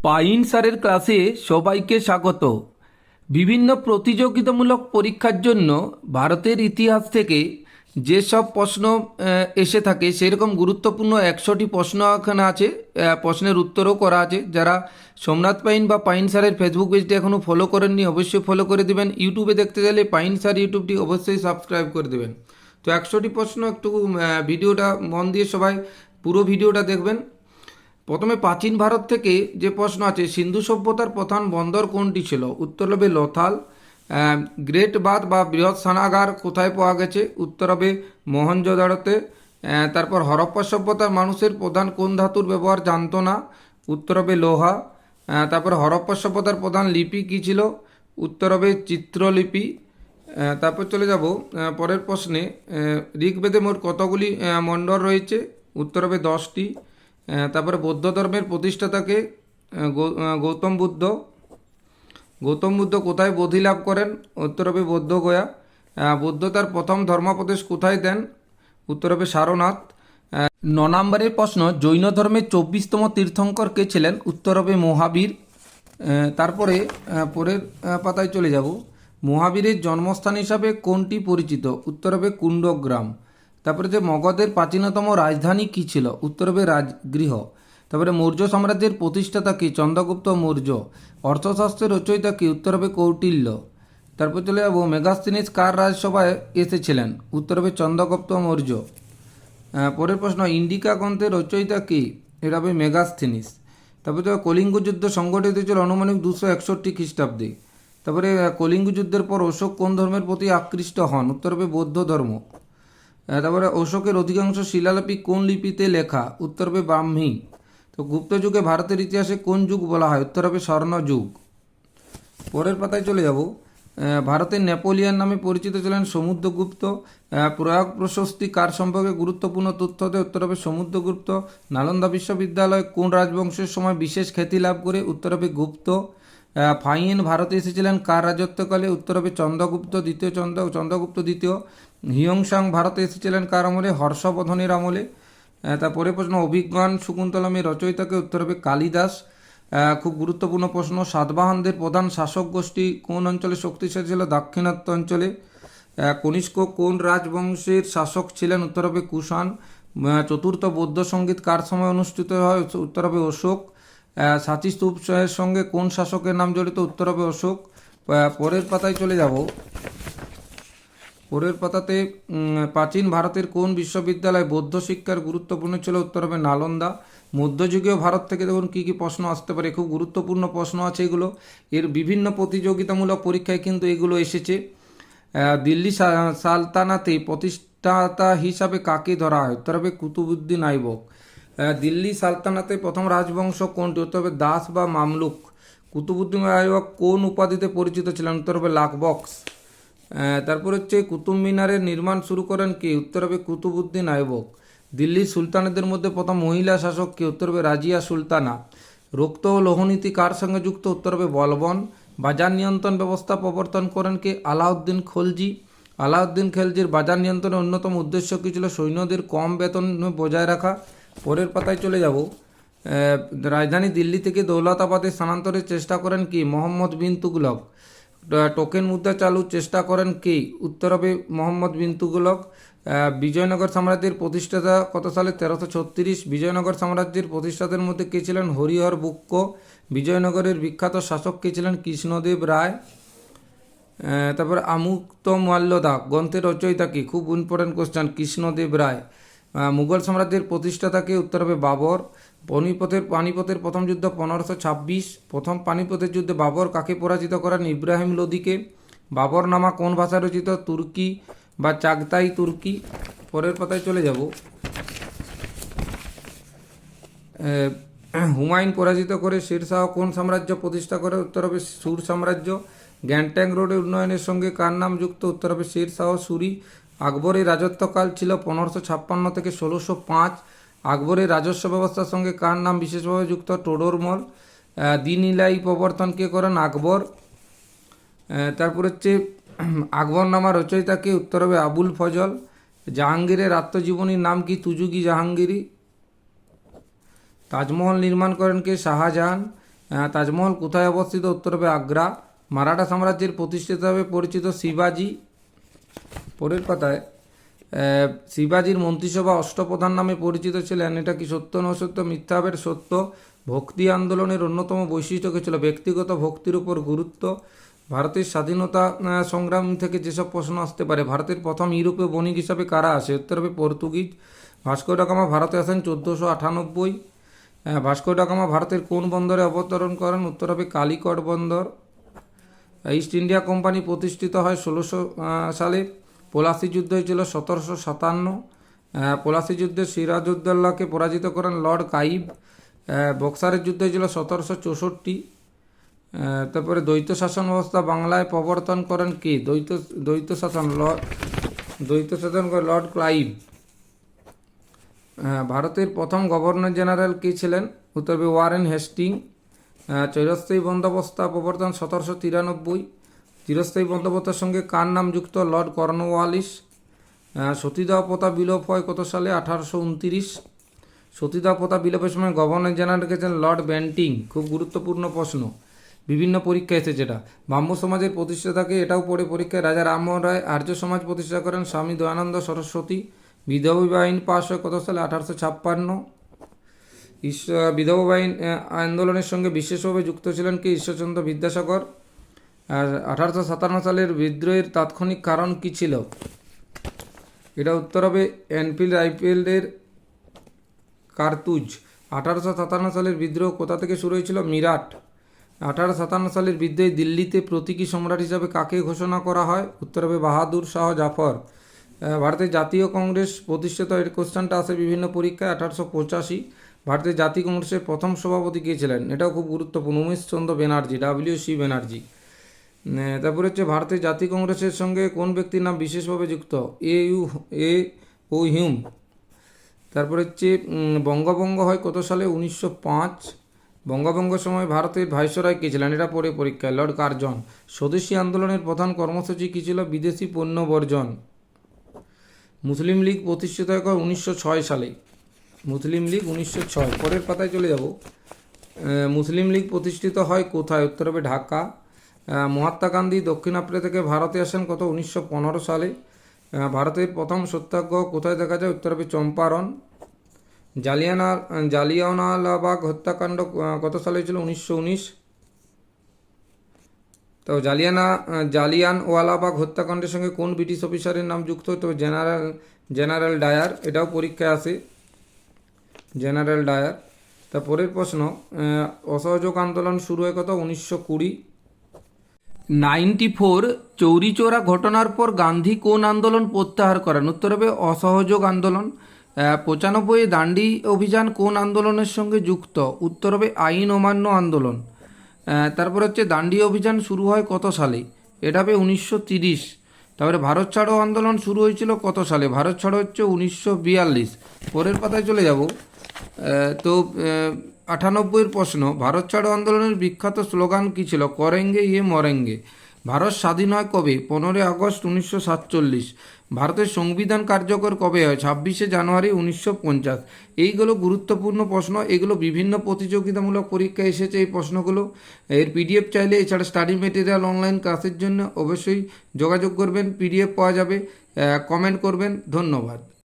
Pine স্যারের ক্লাসে সবাইকে স্বাগত। বিভিন্ন প্রতিযোগিতামূলক পরীক্ষার জন্য ভারতের ইতিহাস থেকে যেসব প্রশ্ন এসে থাকে সেরকম গুরুত্বপূর্ণ 100টি প্রশ্ন এখানে আছে। প্রশ্নের উত্তরও করা আছে। যারা সোমনাথ পাইন বা পাইন স্যারের ফেসবুক পেজটি এখনও ফলো করেননি অবশ্যই ফলো করে দেবেন। ইউটিউবে দেখতে গেলে পাইন স্যার ইউটিউবটি অবশ্যই সাবস্ক্রাইব করে দেবেন। তো 100টি প্রশ্ন একটু ভিডিওটা মন দিয়ে সবাই পুরো ভিডিওটা দেখবেন। প্রথমে প্রাচীন ভারত থেকে যে প্রশ্ন আছে, সিন্ধু সভ্যতার প্রধান বন্দর কোনটি ছিল? উত্তর হবে লোথাল। গ্রেট বাথ বা বৃহৎ স্নানাগার কোথায় পাওয়া গেছে? উত্তর হবে মহেঞ্জোদারোতে। তারপর হরপ্পা সভ্যতার মানুষের প্রধান কোন ধাতুর ব্যবহার জানতো না? উত্তর হবে লোহা। তারপর হরপ্পা সভ্যতার প্রধান লিপি কী ছিল? উত্তর হবে চিত্রলিপি। তারপর চলে যাব পরের প্রশ্নে। ঋগ্বেদে মোট কতগুলি মণ্ডল রয়েছে? উত্তর হবে 10টি। তারপরে বৌদ্ধ ধর্মের প্রতিষ্ঠাতাকে? গৌতম বুদ্ধ। গৌতম বুদ্ধ কোথায় বোধি লাভ করেন? উত্তর হবে বৌদ্ধগয়া। বুদ্ধ তার প্রথম ধর্মোপদেশ কোথায় দেন? উত্তর হবে সারনাথ। 9 নম্বরের প্রশ্ন, জৈন ধর্মের 24তম তীর্থঙ্কর কে ছিলেন? উত্তর হবে মহাবীর। তারপরে পরের পাতায় চলে যাব। মহাবীরের জন্মস্থান হিসাবে কোনটি পরিচিত? উত্তর হবে কুণ্ডগ্রাম। তারপরে যে মগধের প্রাচীনতম রাজধানী কী ছিল? উত্তর হবে রাজগৃহ। তারপরে মৌর্য সাম্রাজ্যের প্রতিষ্ঠাতা কি? চন্দ্রগুপ্ত মৌর্য। অর্থশাস্ত্রের রচয়িতা কি? উত্তর হবে কৌটিল্য। তারপর চলে যাবো, মেগাস্তিনিস কার রাজসভায় এসেছিলেন? উত্তর হবে চন্দ্রগুপ্ত মৌর্য। পরের প্রশ্ন, ইন্ডিকা গ্রন্থের রচয়িতা কি? এটা হবে মেগাস্থিনিস। তারপরে কলিঙ্গ যুদ্ধ সংগঠিত হয়েছিল আনুমানিক 261 খ্রিস্টাব্দে। তারপরে কলিঙ্গ যুদ্ধের পর অশোক কোন ধর্মের প্রতি আকৃষ্ট হন? উত্তর হবে বৌদ্ধ ধর্ম। তারপরে অশোকের অধিকাংশ শিলালিপি কোন লিপিতে লেখা? উত্তর হবে ব্রাহ্মী। তো গুপ্ত যুগে ভারতের ইতিহাসে কোন যুগ বলা হয়? উত্তর হবে স্বর্ণযুগ। পরের পাতায় চলে যাব। ভারতের নেপোলিয়ান নামে পরিচিত ছিলেন সমুদ্রগুপ্ত। প্রয়াগ প্রশস্তি কার সম্পর্কে গুরুত্বপূর্ণ তথ্য দেয়? উত্তর হবে সমুদ্রগুপ্ত। নালন্দা বিশ্ববিদ্যালয় কোন রাজবংশের সময় বিশেষ খ্যাতি লাভ করে? উত্তর হবে গুপ্ত। ফাহিয়েন ভারতে এসেছিলেন কার রাজত্বকালে? উত্তর হবে চন্দ্রগুপ্ত দ্বিতীয়। হিয়ংসাং ভারতে এসেছিলেন কার আমলে? হর্ষবর্ধনের আমলে। তারপরে প্রশ্ন, অভিজ্ঞান শকুন্তলমের রচয়িতাকে? উত্তর হবে কালিদাস। খুব গুরুত্বপূর্ণ প্রশ্ন, সাতবাহনদের প্রধান শাসক গোষ্ঠী কোন অঞ্চলে শক্তিশালী ছিল? দাক্ষিণাত্য অঞ্চলে। কনিষ্ক কোন রাজবংশের শাসক ছিলেন? উত্তর হবে কুষাণ। চতুর্থ বৌদ্ধ সঙ্গীত কার সময় অনুষ্ঠিত হয়? উত্তর হবে অশোক। সাঁচি স্তূপের সঙ্গে কোন শাসকের নাম জড়িত? উত্তর হবে অশোক। পরের পাতায় চলে যাব। পরের পাতাতে প্রাচীন ভারতের কোন বিশ্ববিদ্যালয় বৌদ্ধ শিক্ষার গুরুত্বপূর্ণ ছিল? উত্তর হবে নালন্দা। মধ্যযুগীয় ভারত থেকে দেখুন কী কী প্রশ্ন আসতে পারে, খুব গুরুত্বপূর্ণ প্রশ্ন আছে এগুলো। এর বিভিন্ন প্রতিযোগিতামূলক পরীক্ষায় কিন্তু এগুলো এসেছে। দিল্লি সালতানাতে প্রতিষ্ঠাতা হিসাবে কাকে ধরা হয়? উত্তর হবে কুতুবউদ্দিন আইবক। দিল্লি সালতানাতে প্রথম রাজবংশ কোনটি? উত্তর হবে দাস বা মামলুক। কুতুবউদ্দিন আইবক কোন উপাধিতে পরিচিত ছিলেন? উত্তর হবে লাখবক্স। তারপর হচ্ছে কুতুব মিনারের নির্মাণ শুরু করেন কে? উত্তর হবে কুতুবউদ্দিন আইবক। দিল্লির সুলতানদের মধ্যে প্রথম মহিলা শাসক কে? উত্তর হবে রাজিয়া সুলতানা। রক্ত ও লৌহনীতি কার সঙ্গে যুক্ত? উত্তর হবে বলবন। বাজার নিয়ন্ত্রণ ব্যবস্থা প্রবর্তন করেন কে? আলাউদ্দিন খলজি। আলাউদ্দিন খলজির বাজার নিয়ন্ত্রণের অন্যতম উদ্দেশ্য কী ছিল? সৈন্যদের কম বেতন বজায় রাখা। পরের পাতায় চলে যাব। রাজধানী দিল্লি থেকে দৌলতাবাদে স্থানান্তরের চেষ্টা করেন কি? মোহাম্মদ বিন তুগলক। টোকেন মুদ্রা চালুর চেষ্টা করেন কে? উত্তর হবে মোহাম্মদ বিন তুগলক। বিজয়নগর সাম্রাজ্যের প্রতিষ্ঠাতা কত সালে? 1336। বিজয়নগর সাম্রাজ্যের প্রতিষ্ঠাতাদের মধ্যে কে ছিলেন? হরিহর বুক্ক। বিজয়নগরের বিখ্যাত শাসক কে ছিলেন? কৃষ্ণদেব রায়। তারপর আমুক্তমাল্যদা গ্রন্থের রচয়িতা কি? খুব ইম্পর্টেন্ট কোশ্চেন, কৃষ্ণদেব রায়। মুঘল সাম্রাজ্যের প্রতিষ্ঠাতাকে? উত্তর হবে বাবর। পানিপথের প্রথম যুদ্ধ 1526। প্রথম পানিপথের যুদ্ধে বাবর কাকে পরাজিত করেন? ইব্রাহিম লোদিকে। বাবরনামা কোন ভাষায় রচিত? তুর্কি বা চাগতাই তুর্কি। পরের পাতায় চলে যাব। হুমায়ুন পরাজিত করে শেরশাহ কোন সাম্রাজ্য প্রতিষ্ঠা করে? উত্তর হবে সুর সাম্রাজ্য। গ্যাংটক রোডের উন্নয়নের সঙ্গে কার নাম যুক্ত? উত্তর হবে শেরশাহ সুরি। আকবরের রাজত্বকাল ছিল 1556 থেকে 1605। আকবরের রাজস্ব ব্যবস্থার সঙ্গে কার নাম বিশেষভাবে যুক্ত? টোডরমল। দিন ইলাই প্রবর্তন কে করেন? আকবর। তারপর হচ্ছে আকবরনামা রচয়িতা কে? উত্তর হবে আবুল ফজল। জাহাঙ্গীরের আত্মজীবনীর নাম কি? তুজুকি জাহাঙ্গীরি। তাজমহল নির্মাণ করেন কে? শাহজাহান। তাজমহল কোথায় অবস্থিত? উত্তর হবে আগ্রা। মারাঠা সাম্রাজ্যের প্রতিষ্ঠাতা হিসেবে পরিচিত শিবাজি। পরের পাতায় শিবাজির মন্ত্রিসভা অষ্টপ্রধান নামে পরিচিত ছিলেন, এটা কি সত্য না অসত্য? মিথ্যা হবে, সত্য। ভক্তি আন্দোলনের অন্যতম বৈশিষ্ট্য কি ছিল? ব্যক্তিগত ভক্তির উপর গুরুত্ব। ভারতের স্বাধীনতা সংগ্রাম থেকে যেসব প্রশ্ন আসতে পারে, ভারতের প্রথম ইউরোপীয় বণিক হিসাবে কারা আসে? উত্তর হবে পর্তুগিজ। ভাস্কো ডা গামা ভারতে আসেন 1498। ভাস্কো ডা গামা ভারতের কোন বন্দরে অবতরণ করেন? উত্তর হবে কালিকট বন্দর। ইস্ট ইন্ডিয়া কোম্পানি প্রতিষ্ঠিত হয় 1600 সালে। পলাশি যুদ্ধ হয়েছিল 1757। পলাশি যুদ্ধে সিরাজউদ্দৌলাকে পরাজিত করেন লর্ড কাইব। বক্সারের যুদ্ধ হয়েছিল 1764। তারপরে দ্বৈত শাসন ব্যবস্থা বাংলায় প্রবর্তন করেন কে? দ্বৈত শাসন করেন লর্ড ক্লাইভ। ভারতের প্রথম গভর্নর জেনারেল কে ছিলেন? উত্তর হবে ওয়ারেন হেস্টিং। চিরস্থায়ী বন্দোবস্ত প্রবর্তন 1793। চিরস্থায়ী বন্দোবস্তের সঙ্গে কার নাম যুক্ত? Lord Cornwallis. সতীদাহ প্রথা বিলোপ হয় কত সালে? 1829। সতীদাহ প্রথা বিলোপের সময় গভর্নর জেনারেল গেছেন লর্ড ব্যান্টিং। খুব গুরুত্বপূর্ণ প্রশ্ন, বিভিন্ন পরীক্ষা এসেছে এটা। ব্রাহ্ম সমাজের প্রতিষ্ঠাতাকে, এটাও পড়ে পরীক্ষায়। রাজা রামমোহন রায়। আর্য সমাজ প্রতিষ্ঠা করেন স্বামী দয়ানন্দ সরস্বতী। বিধবা বিবাহ আইন পাশ হয় কত সালে? 1856। বিধবা আইন আন্দোলনের সঙ্গে বিশেষভাবে যুক্ত ছিলেন কি? ঈশ্বরচন্দ্র বিদ্যাসাগর। আর 1857 সালের বিদ্রোহের তাৎক্ষণিক কারণ কি ছিল? এটা উত্তর হবে এনফিল্ড রাইফেলের কার্তুজ। 1857 সালের বিদ্রোহ কোথা থেকে শুরু হয়েছিল? মিরাট। 1857 সালের বিদ্রোহে দিল্লিতে প্রতীকী সম্রাট হিসাবে কাকে ঘোষণা করা হয়? উত্তর হবে বাহাদুর শাহ জাফর। ভারতের জাতীয় কংগ্রেস প্রতিষ্ঠিত, এর কোশ্চেনটা আসে বিভিন্ন পরীক্ষায়। 1885। ভারতের জাতীয় কংগ্রেসের প্রথম সভাপতি কে ছিলেন? এটাও খুব গুরুত্বপূর্ণ, উমেশ চন্দ্র ব্যানার্জি, WC ব্যানার্জি। তারপরে হচ্ছে ভারতের জাতীয় কংগ্রেসের সঙ্গে কোন ব্যক্তির নাম বিশেষভাবে যুক্ত? O Hume. তারপরে হচ্ছে বঙ্গভঙ্গ হয় কত সালে? 1905। বঙ্গভঙ্গের সময় ভারতের ভাইসরয় কে ছিলেন? এটা পরে পরীক্ষায়, লর্ড কার্জন। স্বদেশী আন্দোলনের প্রধান কর্মসূচি কী ছিল? বিদেশি পণ্য বর্জন। মুসলিম লীগ প্রতিষ্ঠিত হয় 1906 সালে। মুসলিম লীগ 1906। পরের পাতায় চলে যাব। মুসলিম লীগ প্রতিষ্ঠিত হয় কোথায়? উত্তর হবে ঢাকা। মহাত্মা গান্ধী দক্ষিণ আফ্রিকা থেকে ভারতে আসেন কত? 1915 সালে। ভারতের প্রথম সত্যাগ্রহ কোথায় দেখা যায়? উত্তর হবে চম্পারণ। জালিয়ানওয়ালাবাগ হত্যাকাণ্ড কত সালে হয়েছিল? 1919। তো জালিয়ানওয়ালাবাগ হত্যাকাণ্ডের সঙ্গে কোন ব্রিটিশ অফিসারের নাম যুক্ত? তো জেনারেল ডায়ার। এটাও পরীক্ষায় আসে, জেনারেল ডায়ার। তারপরের প্রশ্ন, অসহযোগ আন্দোলন শুরু হয় কত? 1920। 94 চৌরিচৌরা ঘটনার পর গান্ধী কোন আন্দোলন প্রত্যাহার করেন? উত্তর হবে অসহযোগ আন্দোলন। 95 দান্ডি অভিযান কোন আন্দোলনের সঙ্গে যুক্ত? উত্তর হবে আইন অমান্য আন্দোলন। তারপর হচ্ছে দান্ডি অভিযান শুরু হয় কত সালে? এটা হবে 1930। তারপরে ভারত ছাড়ো আন্দোলন শুরু হয়েছিল কত সালে? ভারত ছাড়ো হচ্ছে 1942। পরের পাতায় চলে যাব। তো 98 প্রশ্ন, ভারত ছাড়ো আন্দোলনের বিখ্যাত স্লোগান কী ছিল? করেঙ্গে ইয়ে মরেঙ্গে। ভারত স্বাধীন হয় কবে? 15 আগস্ট 1947। ভারতের সংবিধান কার্যকর কবে হয়? 26 জানুয়ারি 1950। এইগুলো গুরুত্বপূর্ণ প্রশ্ন, এগুলো বিভিন্ন প্রতিযোগিতামূলক পরীক্ষায় এসেছে এই প্রশ্নগুলো। এর PDF চাইলে, এছাড়া স্টাডি মেটেরিয়াল অনলাইন ক্লাসের জন্য অবশ্যই যোগাযোগ করবেন, PDF পাওয়া যাবে। কমেন্ট করবেন। ধন্যবাদ।